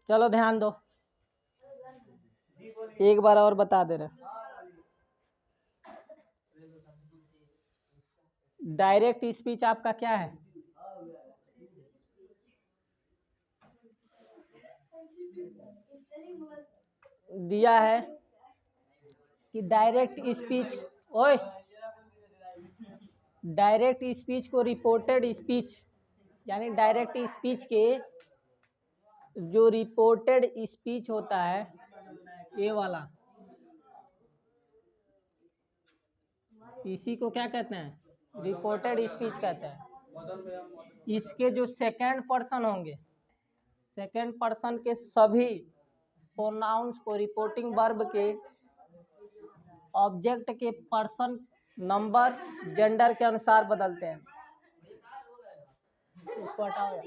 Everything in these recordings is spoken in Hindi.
चलो ध्यान दो, एक बार और बता दे रहे। डायरेक्ट स्पीच आपका क्या है? दिया है कि डायरेक्ट स्पीच, ओए, डायरेक्ट स्पीच को रिपोर्टेड स्पीच, यानी डायरेक्ट स्पीच के जो रिपोर्टेड स्पीच होता है ये वाला, इसी को क्या कहते हैं? रिपोर्टेड स्पीच कहते हैं। इसके जो सेकंड पर्सन होंगे, सेकंड पर्सन के सभी प्रोनाउंस को रिपोर्टिंग वर्ब के ऑब्जेक्ट के पर्सन, नंबर, जेंडर के अनुसार बदलते हैं। इसको हटाओ।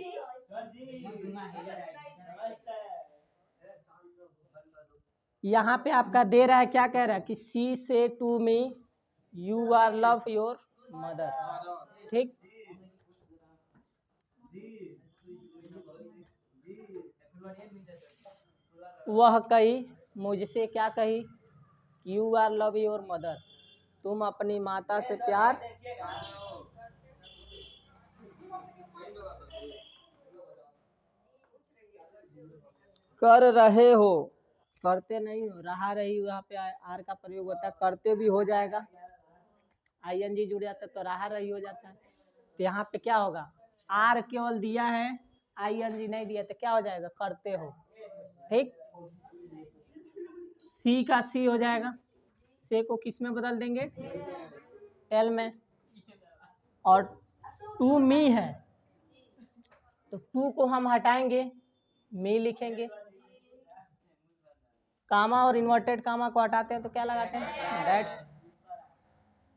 यहाँ पे आपका दे रहा है, क्या कह रहा है कि she say to me you are love your mother, ठीक। वह कही, मुझसे क्या कही? You are love your mother, तुम अपनी माता से प्यार कर रहे हो, करते नहीं हो, रहा रही, वहाँ पे आर का प्रयोग होता है। करते भी हो जाएगा, आईएनजी जुड़ जाता है तो रहा रही हो जाता है। तो यहाँ पे क्या होगा? आर केवल दिया है, आईएनजी नहीं दिया, तो क्या हो जाएगा? करते हो, ठीक। सी का सी हो जाएगा, से को किस में बदल देंगे? टेल में। और टू मी है तो टू को हम हटाएंगे, मी लिखेंगे। कामा और इन्वर्टेड कामा को हटाते हैं तो क्या लगाते हैं? दैट।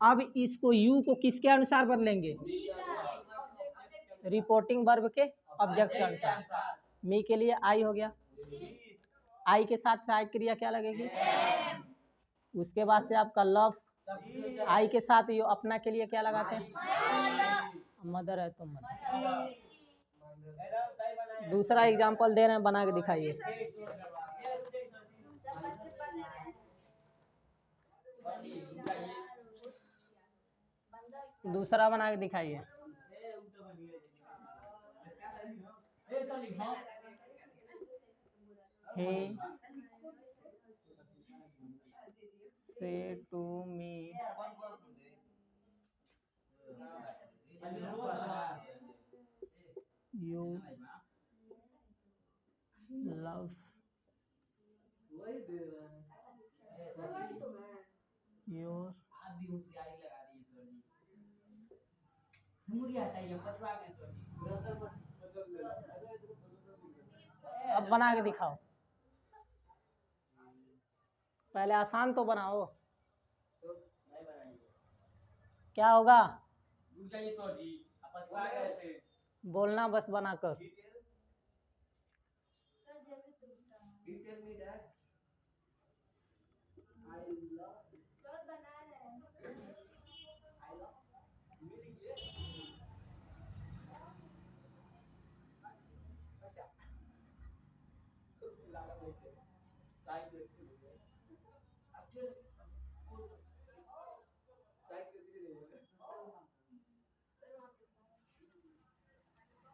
अब इसको यू को किसके अनुसार बदलेंगे? रिपोर्टिंग वर्ब के ऑब्जेक्ट के अनुसार। मी के लिए आई हो गया, आई के साथ सहायक क्रिया क्या लगेगी? उसके बाद से आपका लव, आई के साथ यो अपना के लिए क्या लगाते हैं? मदर है तो मदर। दूसरा एग्जांपल दे रहे हैं, बना के दिखाइए। दूसरा बना के दिखाइए। He say to me you love your अब बना के दिखाओ, पहले आसान तो बनाओ। क्या होगा? बोलना बस बनाकर।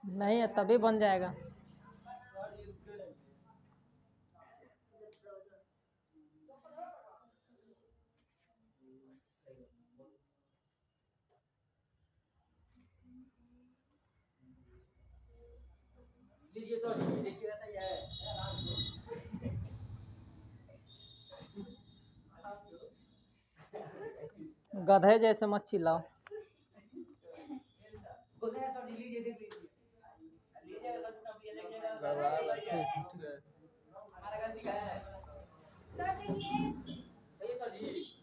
नहीं है तभी बन जाएगा। गधे जैसे मत चिल्लाओ।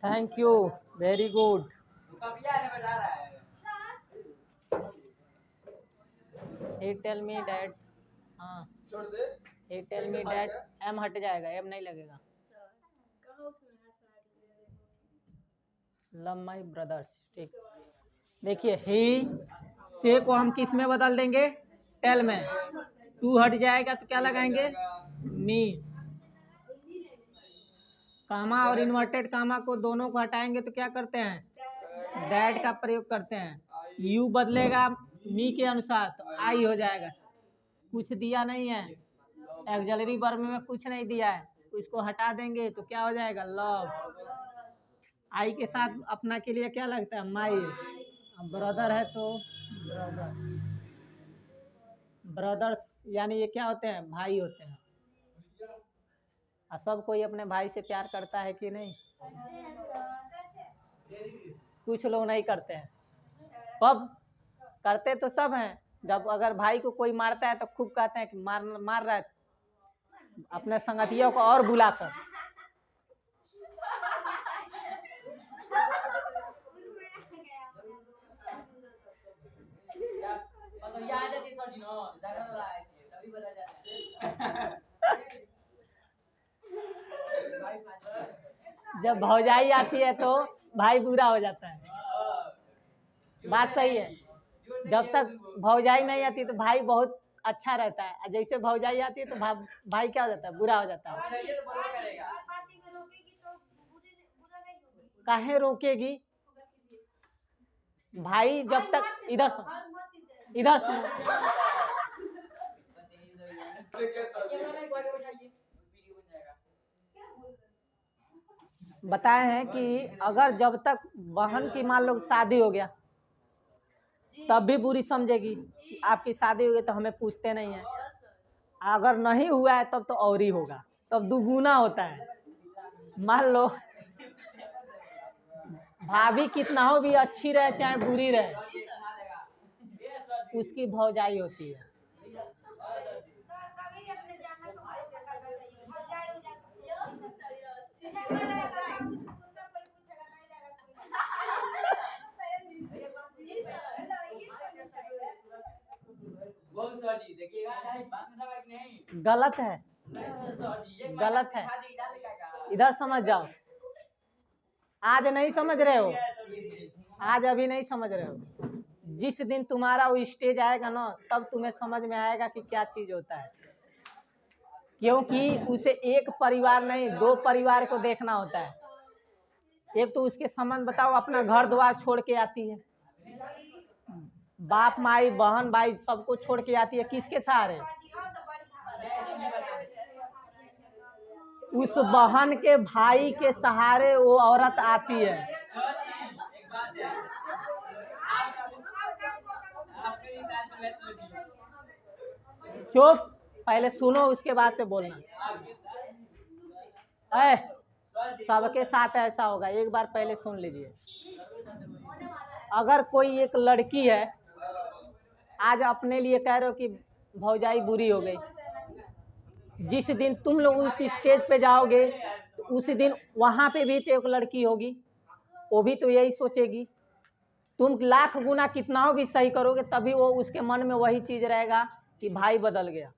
Thank you, very good. He tell me that, हाँ, he tell me that, M हट जाएगा, एम नहीं लगेगा। लव माई ब्रदर्स, ठीक। देखिए ही से को हम किस में बदल देंगे? टेल में। टू हट जाएगा तो क्या लगाएंगे, मी। कामा और इन्वर्टेड कामा को दोनों को हटाएंगे तो क्या करते हैं, दैट का प्रयोग करते हैं। यू बदलेगा मी के अनुसार तो आई हो जाएगा। कुछ दिया नहीं है, एक्सिलरी वर्ब में कुछ नहीं दिया है, इसको हटा देंगे तो क्या हो जाएगा, लव। आई के साथ अपना के लिए क्या लगता है, माई। ब्रदर है तो ब्रदर, ब्रदर्स यानी ये क्या होते हैं, भाई होते हैं। सब कोई अपने भाई से प्यार करता है कि नहीं, कुछ लोग नहीं करते हैं। कब करते तो सब हैं, जब अगर भाई को कोई मारता है तो खूब कहते हैं कि मार रहा है, अपने संगतियों को और बुलाकर। जब भौजाई आती है तो भाई बुरा हो जाता है, बात सही है। जब तक भौजाई नहीं आती तो भाई बहुत अच्छा रहता है, जैसे भौजाई आती है तो भाई क्या हो जाता है, बुरा हो जाता है। काहे रोकेगी, भाई जब तक इधर से बताए हैं कि अगर जब तक बहन की मान लो शादी हो गया तब भी बुरी समझेगी कि आपकी शादी हो गई तो हमें पूछते नहीं है। अगर नहीं हुआ है तब तो और ही होगा, तब दुगुना होता है। मान लो भाभी कितना हो भी अच्छी रहे चाहे बुरी रहे, उसकी भौजाई होती है। गलत है, गलत है, इधर समझ जाओ। आज नहीं समझ रहे हो, आज अभी नहीं समझ रहे हो, जिस दिन तुम्हारा वो स्टेज आएगा ना तब तुम्हें समझ में आएगा कि क्या चीज होता है। क्योंकि उसे एक परिवार नहीं दो परिवार को देखना होता है। एक तो उसके संबंध बताओ, अपना घर द्वार छोड़ के आती है, बाप माई बहन भाई सबको छोड़ के आती है, किसके सहारे, उस बहन के भाई के सहारे वो औरत आती है। चुप, पहले सुनो उसके बाद से बोलना। सबके साथ ऐसा होगा, एक बार पहले सुन लीजिए। अगर कोई एक लड़की है, आज अपने लिए कह रहे हो कि भौजाई बुरी हो गई, जिस दिन तुम लोग उस स्टेज पे जाओगे तो उसी दिन वहां पे भी तो एक लड़की होगी, वो भी तो यही सोचेगी। तुम लाख गुना कितना हो भी सही करोगे तभी वो उसके मन में वही चीज रहेगा कि भाई बदल गया।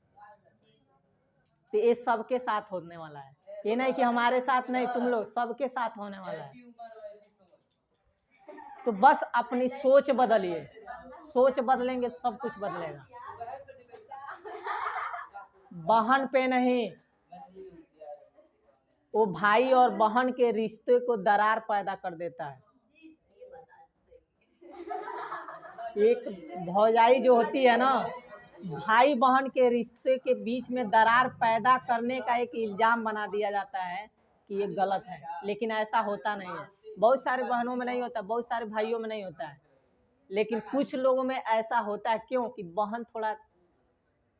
तो ये सबके साथ होने वाला है, ये नहीं कि हमारे साथ नहीं, तुम लोग सबके साथ होने वाला है। तो बस अपनी सोच बदलिए, सोच बदलेंगे तो सब कुछ बदलेगा। बहन पे नहीं, वो भाई और बहन के रिश्ते को दरार पैदा कर देता है। एक भौजाई जो होती है ना, भाई बहन के रिश्ते के बीच में दरार पैदा करने का एक इल्जाम बना दिया जाता है कि ये गलत है, लेकिन ऐसा होता नहीं है। बहुत सारे बहनों में नहीं होता, बहुत सारे भाइयों में नहीं होता है, लेकिन कुछ लोगों में ऐसा होता है। क्यों कि बहन थोड़ा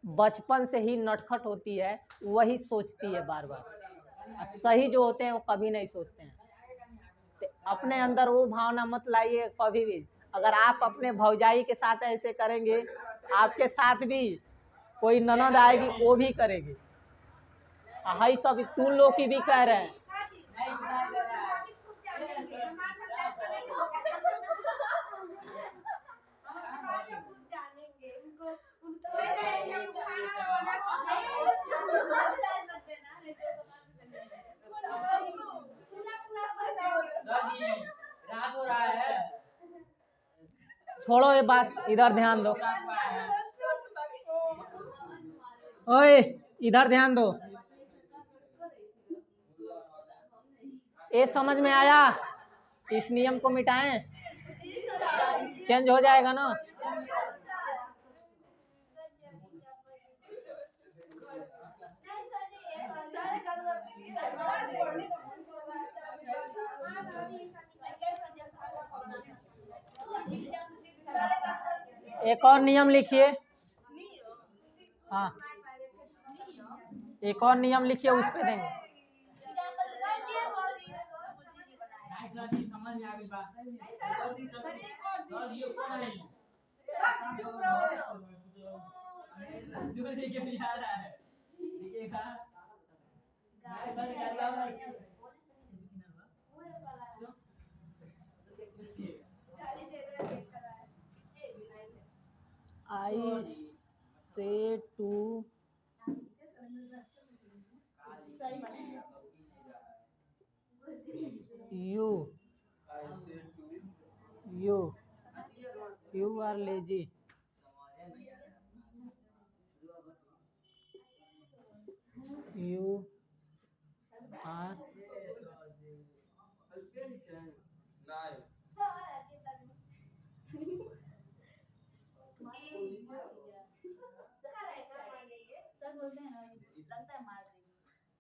बचपन से ही नटखट होती है, वही सोचती है बार बार, सही जो होते हैं वो कभी नहीं सोचते हैं। तो अपने अंदर वो भावना मत लाइए कभी भी। अगर आप अपने भौजाई के साथ ऐसे करेंगे तो आपके साथ भी कोई ननद आएगी वो भी करेगी। हाई सब सुन लो की भी कह रहे हैं। छोड़ो ये बात, इधर ध्यान दो। ओए इधर ध्यान दो। ये समझ में आया? इस नियम को मिटाएं, चेंज हो जाएगा ना। एक और नियम लिखिए। हाँ, एक और नियम लिखिए, उस पे देंगे। I say to you, you are lazy. You are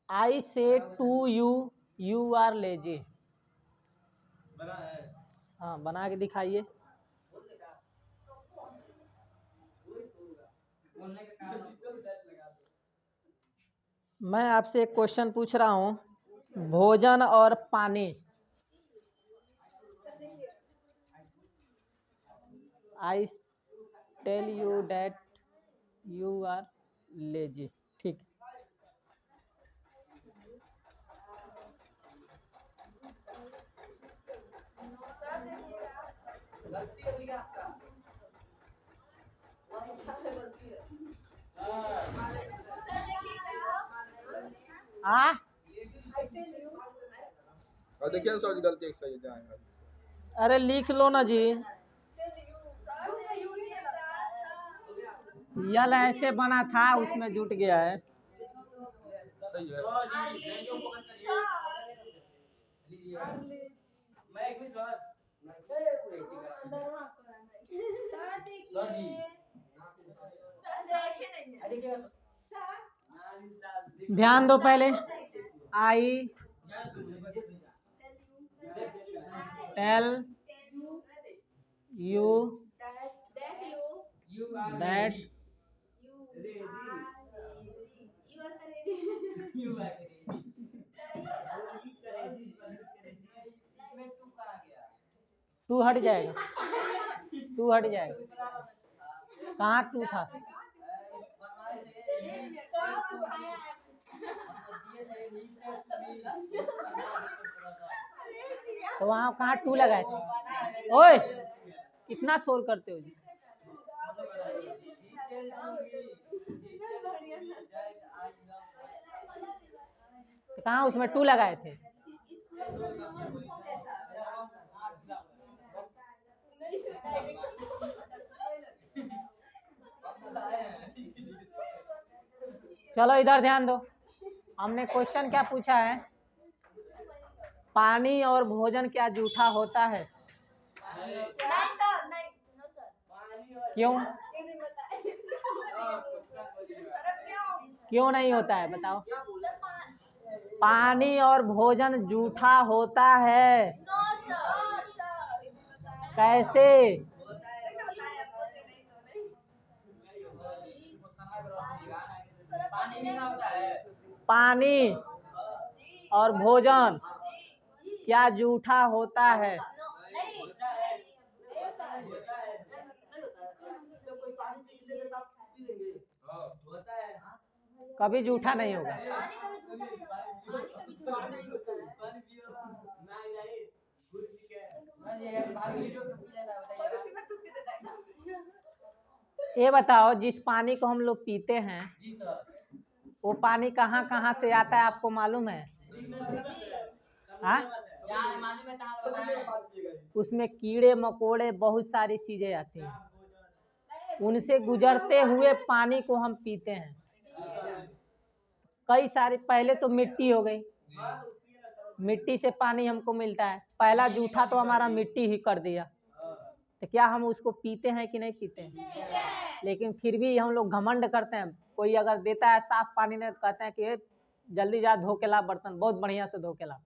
I say to you, you are lazy. हाँ, बना के दिखाइए। मैं आपसे एक क्वेश्चन पूछ रहा हूँ, भोजन और पानी। I tell you that you are lazy. ठीक। हाँ, देखिए सर गलती एक सही जाएगा। अरे लिख लो ना जी। यल ऐसे बना था, उसमें जुट गया है। सही है। ध्यान दो पहले। I tell you that two हट जाएगा, टू हट जाएगा। कहाँ टू था? तो वहाँ कहाँ टू लगाए थे? ओए इतना शोर करते हो जी। तो कहाँ उसमें टू लगाए थे? चलो इधर ध्यान दो। हमने क्वेश्चन क्या पूछा है? पानी और भोजन क्या जूठा होता है? नहीं सर, नहीं सर। क्यों? क्यों नहीं होता है बताओ? पानी और भोजन जूठा होता है। कैसे? पानी और भोजन क्या जूठा होता है? कभी जूठा नहीं होगा। ये बताओ, जिस पानी को हम लोग पीते हैं वो पानी कहाँ कहाँ से आता है, आपको मालूम है? हाँ? उसमें कीड़े मकोड़े बहुत सारी चीजें आती हैं, उनसे गुजरते हुए पानी को हम पीते हैं। कई सारे, पहले तो मिट्टी हो गई, मिट्टी से पानी हमको मिलता है। पहला जूठा तो हमारा मिट्टी ही कर दिया, तो क्या हम उसको पीते हैं कि नहीं पीते हैं? लेकिन फिर भी हम लोग घमंड करते हैं। कोई अगर देता है साफ पानी नहीं तो कहते हैं कि जल्दी जा धो के ला बर्तन, बहुत बढ़िया से धो के ला।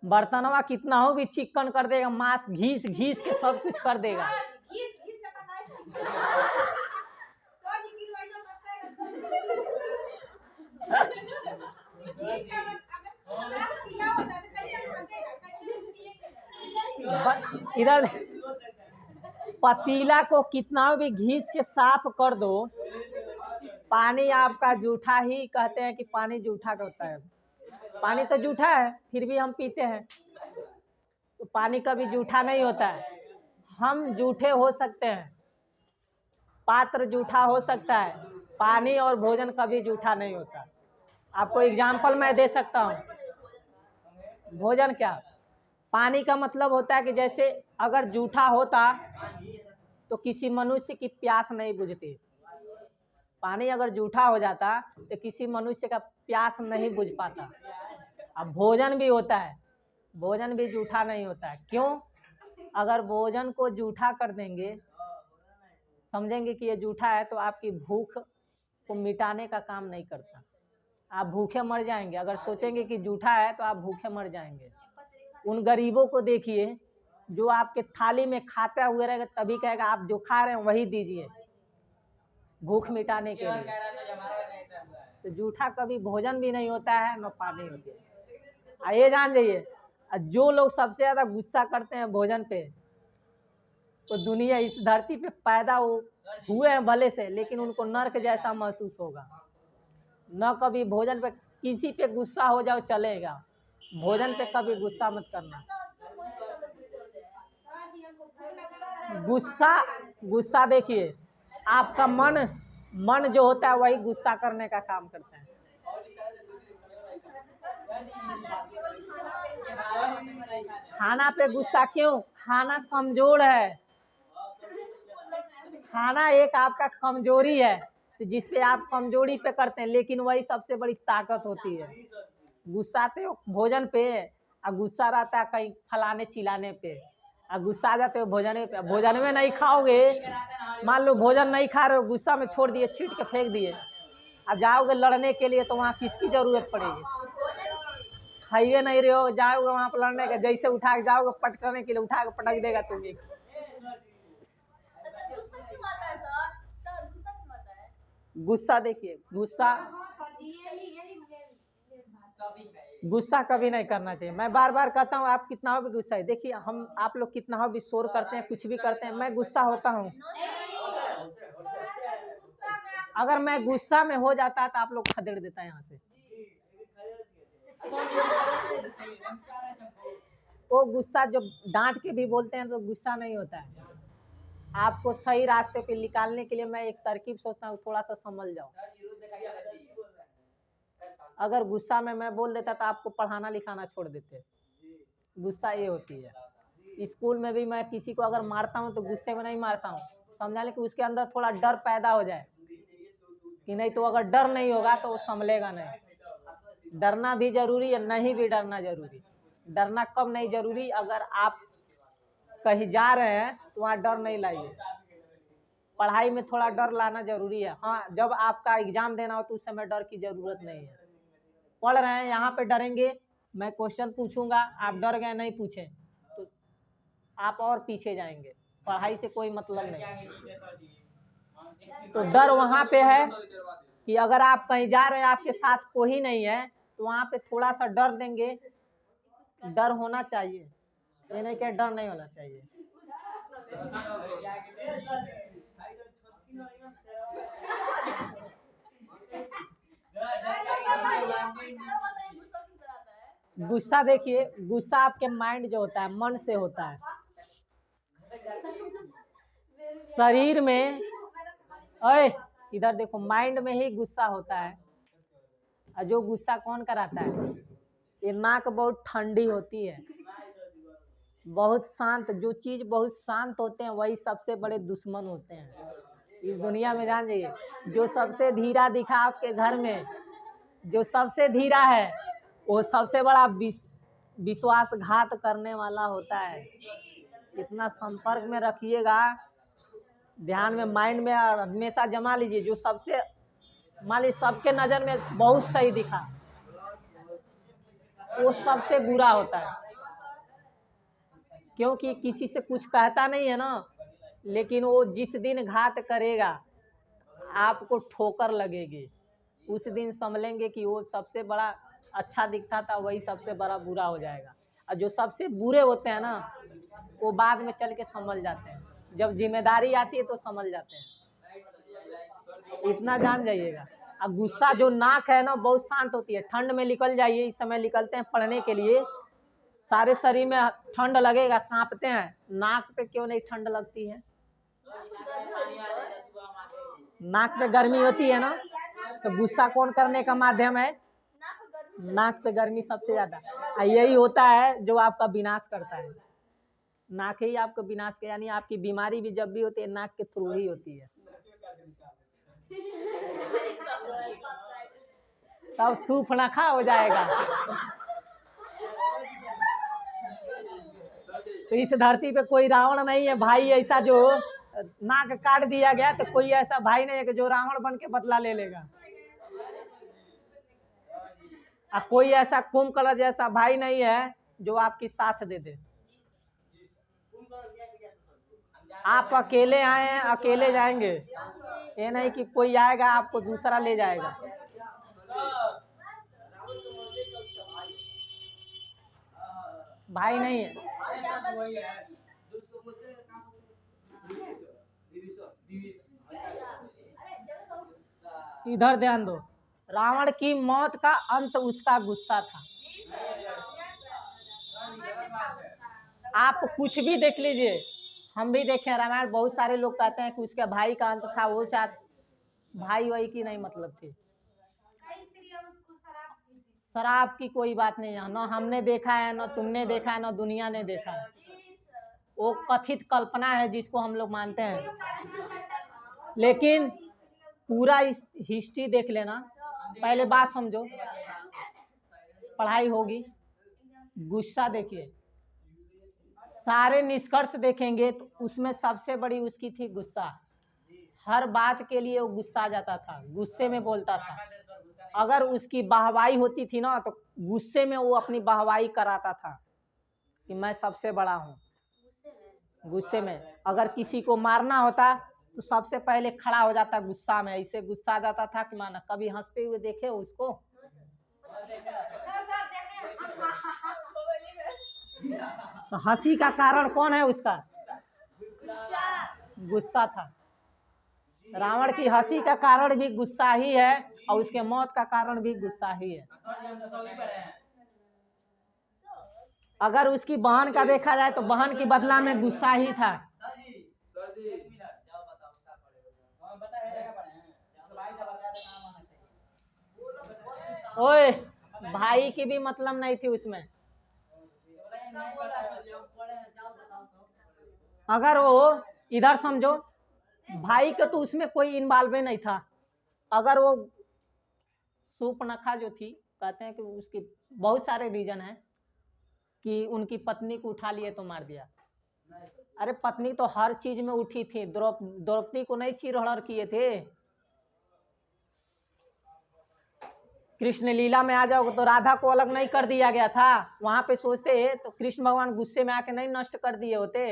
बर्तनवा कितना हो भी चिकन कर देगा, मांस घीस घीस के सब कुछ कर देगा। इधर पतीला को कितना भी घीस के साफ कर दो, पानी आपका जूठा ही कहते हैं कि पानी जूठा होता है। पानी तो जूठा है फिर भी हम पीते हैं, तो पानी कभी जूठा नहीं होता है। हम जूठे हो सकते हैं, पात्र जूठा हो सकता है, पानी और भोजन कभी जूठा नहीं होता। आपको एग्जाम्पल मैं दे सकता हूँ। भोजन क्या, पानी का मतलब होता है कि जैसे अगर जूठा होता तो किसी मनुष्य की प्यास नहीं बुझती। पानी अगर जूठा हो जाता तो किसी मनुष्य का प्यास नहीं बुझ पाता। अब भोजन भी होता है, भोजन भी जूठा नहीं होता है। क्यों? अगर भोजन को जूठा कर देंगे, समझेंगे कि ये जूठा है, तो आपकी भूख को मिटाने का काम नहीं करता, आप भूखे मर जाएंगे। अगर सोचेंगे कि जूठा है तो आप भूखे मर जाएंगे। उन गरीबों को देखिए जो आपके थाली में खाता हुए रहेगा, तभी कहेगा आप जो खा रहे हैं वही दीजिए, भूख मिटाने के लिए। तो जूठा कभी भोजन भी नहीं होता है, न पानी होती है। ये जान जाइए, जो लोग सबसे ज्यादा गुस्सा करते हैं भोजन पे, तो दुनिया इस धरती पे पैदा हुए हैं भले से, लेकिन उनको नर्क जैसा महसूस होगा। न कभी भोजन पे, किसी पे गुस्सा हो जाओ चलेगा, भोजन पे कभी गुस्सा मत करना। गुस्सा देखिए, आपका मन जो होता है वही गुस्सा करने का काम करता है। खाना पे गुस्सा क्यों? खाना कमजोर है, खाना एक आपका कमजोरी है, तो जिसपे आप कमजोरी पे करते हैं, लेकिन वही सबसे बड़ी ताकत होती है। गुस्सा तो भोजन पे, और गुस्सा रहता है कहीं फलाने चिलाने पे, और गुस्सा आ जाते हो भोजन पे। भोजन में नहीं खाओगे, मान लो भोजन नहीं खा रहे हो, गुस्सा में छोड़ दिए, छीट के फेंक दिए, अब जाओगे लड़ने के लिए तो वहाँ किसकी जरूरत पड़ेगी? खाइए नहीं रहे हो, जाओगे वहाँ पर लड़ने के, जैसे उठा के जाओगे पटकने के लिए, उठा के पटक देगा तुम्हें। गुस्सा देखिए, गुस्सा कभी नहीं करना चाहिए। मैं बार बार कहता हूँ, आप कितना हो भी गुस्सा है, देखिए हम आप लोग कितना हो भी शोर करते हैं, कुछ भी करते हैं, मैं गुस्सा होता हूँ। अगर मैं गुस्सा में हो जाता तो आप लोग खदेड़ देता है यहाँ से। वो गुस्सा जो डांट के भी बोलते हैं तो गुस्सा नहीं होता है। आपको सही रास्ते पे निकालने के लिए मैं एक तरकीब सोचता हूँ, थोड़ा सा समझ जाओ। अगर गुस्सा में मैं बोल देता तो आपको पढ़ाना लिखाना छोड़ देते। गुस्सा ये होती है। स्कूल में भी मैं किसी को अगर मारता हूँ तो गुस्से में नहीं मारता हूँ, समझा ले कि उसके अंदर थोड़ा डर पैदा हो जाए, कि नहीं तो अगर डर नहीं होगा तो वो संभलेगा नहीं। डरना भी जरूरी है, नहीं भी डरना जरूरी। डरना कब नहीं जरूरी? अगर आप कहीं जा रहे हैं तो वहाँ डर नहीं लाइए। पढ़ाई में थोड़ा डर लाना जरूरी है। हाँ, जब आपका एग्जाम देना हो तो उस समय डर की जरूरत नहीं है। पढ़ रहे हैं, यहाँ पे डरेंगे, मैं क्वेश्चन पूछूंगा, आप डर गए नहीं पूछे तो आप और पीछे जाएंगे। पढ़ाई से कोई मतलब नहीं। तो डर वहाँ पे है कि अगर आप कहीं जा रहे हैं, आपके साथ कोई नहीं है, तो वहाँ पे थोड़ा सा डर देंगे। डर होना चाहिए, ये नहीं कि डर नहीं होना चाहिए। गुस्सा देखिए, गुस्सा आपके माइंड जो होता है, मन से होता है। शरीर में, ओए इधर देखो, माइंड में ही गुस्सा होता है। और जो गुस्सा कौन कराता है? ये नाक बहुत ठंडी होती है, बहुत शांत। जो चीज बहुत शांत होते हैं वही सबसे बड़े दुश्मन होते हैं इस दुनिया में, जान जाइए। जो सबसे धीरा दिखा आपके घर में, जो सबसे धीरा है वो सबसे बड़ा विश्वासघात करने वाला होता है। इतना संपर्क में रखिएगा, ध्यान में, माइंड में हमेशा जमा लीजिए। जो सबसे, मान लीजिए सबके नज़र में बहुत सही दिखा, वो सबसे बुरा होता है, क्योंकि किसी से कुछ कहता नहीं है ना, लेकिन वो जिस दिन घात करेगा आपको ठोकर लगेगी, उस दिन समझेंगे कि वो सबसे बड़ा अच्छा दिखता था, वही सबसे बड़ा बुरा हो जाएगा। और जो सबसे बुरे होते हैं ना, वो बाद में चल के समझ जाते हैं, जब जिम्मेदारी आती है तो समझ जाते हैं। इतना जान जाइएगा। अब गुस्सा जो नाक है ना, बहुत शांत होती है। ठंड में निकल जाइए, इस समय निकलते हैं पढ़ने के लिए, सारे शरीर में ठंड लगेगा, कांपते हैं। नाक पे क्यों नहीं ठंड लगती है? नाक पे गर्मी होती है ना, तो गुस्सा कौन करने का माध्यम है? नाक पे गर्मी सबसे ज्यादा। यही होता है जो आपका विनाश करता है, नाक ही आपको विनाश के, यानी आपकी बीमारी भी जब भी होती है नाक के थ्रू ही होती है। तब सूर्पणखा हो जाएगा। तो इस धरती पे कोई रावण नहीं है भाई ऐसा जो नाक काट दिया गया, तो कोई ऐसा भाई नहीं है कि जो रावण बन के बदला ले लेगा। कोई ऐसा कुंभकर्ण जैसा भाई नहीं है जो आपकी साथ दे दे। आप अकेले आए हैं, अकेले जाएंगे, ये नहीं कि कोई आएगा आपको दूसरा ले जाएगा। भाई नहीं है। इधर ध्यान दो, रावण की मौत का अंत उसका गुस्सा था। आप कुछ भी देख लीजिए, हम भी देखे रामायण, बहुत सारे लोग कहते हैं कि उसके भाई का अंत था, वो शायद भाई वही की नहीं मतलब थी। शराब की कोई बात नहीं है, न हमने देखा है, न तुमने देखा है, न दुनिया ने देखा है। वो कथित कल्पना है जिसको हम लोग मानते हैं, लेकिन पूरा इस हिस्ट्री देख लेना। पहले बात समझो, पढ़ाई होगी। गुस्सा देखिए, सारे निष्कर्ष देखेंगे तो उसमें सबसे बड़ी उसकी थी गुस्सा। हर बात के लिए वो गुस्सा जाता था, गुस्से में बोलता था। अगर उसकी वाहवाही होती थी ना, तो गुस्से में वो अपनी वाहवाही कराता था कि मैं सबसे बड़ा हूँ। गुस्से में अगर किसी को मारना होता तो सबसे पहले खड़ा हो जाता गुस्सा में, ऐसे गुस्सा जाता था कि माना कभी हंसते हुए देखे उसको। तो हंसी का कारण कौन है उसका? गुस्सा था। रावण की हंसी का कारण भी गुस्सा ही है, और उसके मौत का कारण भी गुस्सा ही है। अगर उसकी बहन का देखा जाए तो बहन की बदला में गुस्सा ही था। ओए, भाई की भी मतलब नहीं थी उसमें। अगर वो इधर समझो, भाई का तो उसमें कोई इन्वॉल्व नहीं था। अगर वो सूर्पणखा जो थी, कहते हैं कि उसके बहुत सारे रीजन हैं कि उनकी पत्नी को उठा लिए तो मार दिया। अरे पत्नी तो हर चीज में उठी थी, द्रौपदी को नहीं चिरहरण किए थे। कृष्ण लीला में आ जाओगे तो राधा को अलग नहीं कर दिया गया था। वहां पे सोचते तो कृष्ण भगवान गुस्से में आके नहीं नष्ट कर दिए होते।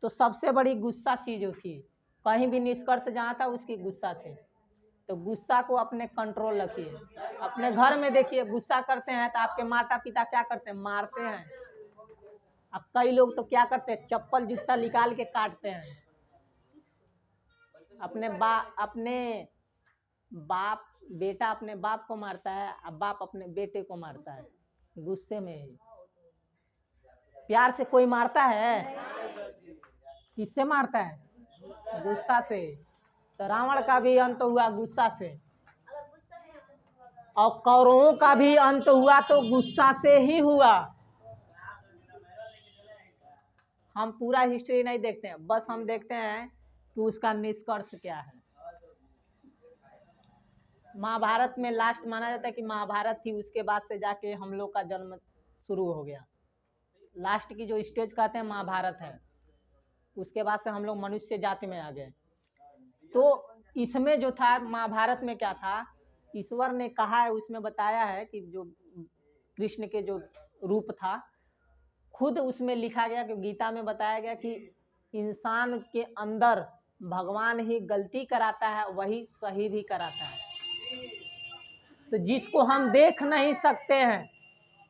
तो सबसे बड़ी गुस्सा चीज थी, कहीं भी निष्कर्ष जहाँ था उसकी गुस्सा थे। तो गुस्सा को अपने कंट्रोल रखिए। अपने घर में देखिए, गुस्सा करते हैं तो आपके माता पिता क्या करते हैं? मारते हैं। अब कई लोग तो क्या करते हैं? चप्पल जूता निकाल के काटते हैं। अपने बाप बेटा अपने बाप को मारता है, अब बाप अपने बेटे को मारता है, गुस्से में ही। प्यार से कोई मारता है? किससे मारता है? गुस्सा से। तो रावण का भी अंत हुआ गुस्सा से, और कौरवों का भी अंत हुआ तो गुस्सा से ही हुआ। हम पूरा हिस्ट्री नहीं देखते हैं, बस हम देखते हैं कि उसका निष्कर्ष क्या है। महाभारत में लास्ट माना जाता है कि महाभारत थी, उसके बाद से जाके हम लोग का जन्म शुरू हो गया। लास्ट की जो स्टेज कहते हैं महाभारत है, उसके बाद से हम लोग मनुष्य जाति में आ गए। तो इसमें जो था महाभारत में क्या था, ईश्वर ने कहा है, उसमें बताया है कि जो कृष्ण के जो रूप था, खुद उसमें लिखा गया कि गीता में बताया गया कि इंसान के अंदर भगवान ही गलती कराता है, वही सही भी कराता है। तो जिसको हम देख नहीं सकते हैं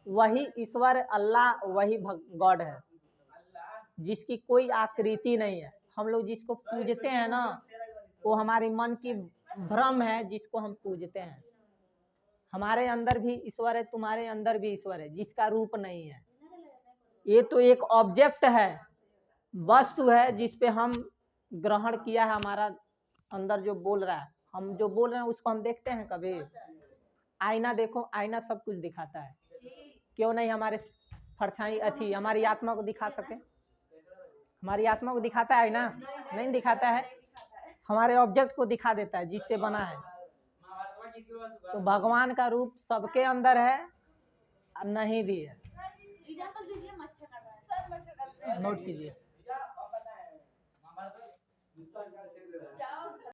वही ईश्वर अल्लाह, वही गॉड है, जिसकी कोई आकृति नहीं है। हम लोग जिसको पूजते हैं ना, वो हमारी मन की भ्रम है, जिसको हम पूजते हैं। हमारे अंदर भी ईश्वर है, तुम्हारे अंदर भी ईश्वर है, जिसका रूप नहीं है। ये तो एक ऑब्जेक्ट है, वस्तु है, जिस पे हम ग्रहण किया है। हमारा अंदर जो बोल रहा है, हम जो बोल रहे हैं उसको हम देखते हैं कभी? आईना देखो, आईना सब कुछ दिखाता है, क्यों नहीं हमारे परछाई अथी हमारी आत्मा को दिखा सके? हमारी आत्मा को दिखाता है आईना? नहीं दिखाता है। हमारे ऑब्जेक्ट को दिखा देता है जिससे बना है। तो भगवान का रूप सबके अंदर है, नहीं भी है। एग्जांपल दीजिए, मच्छर काट रहा है सर, मच्छर काट रहा है। नोट कीजिए। जाओ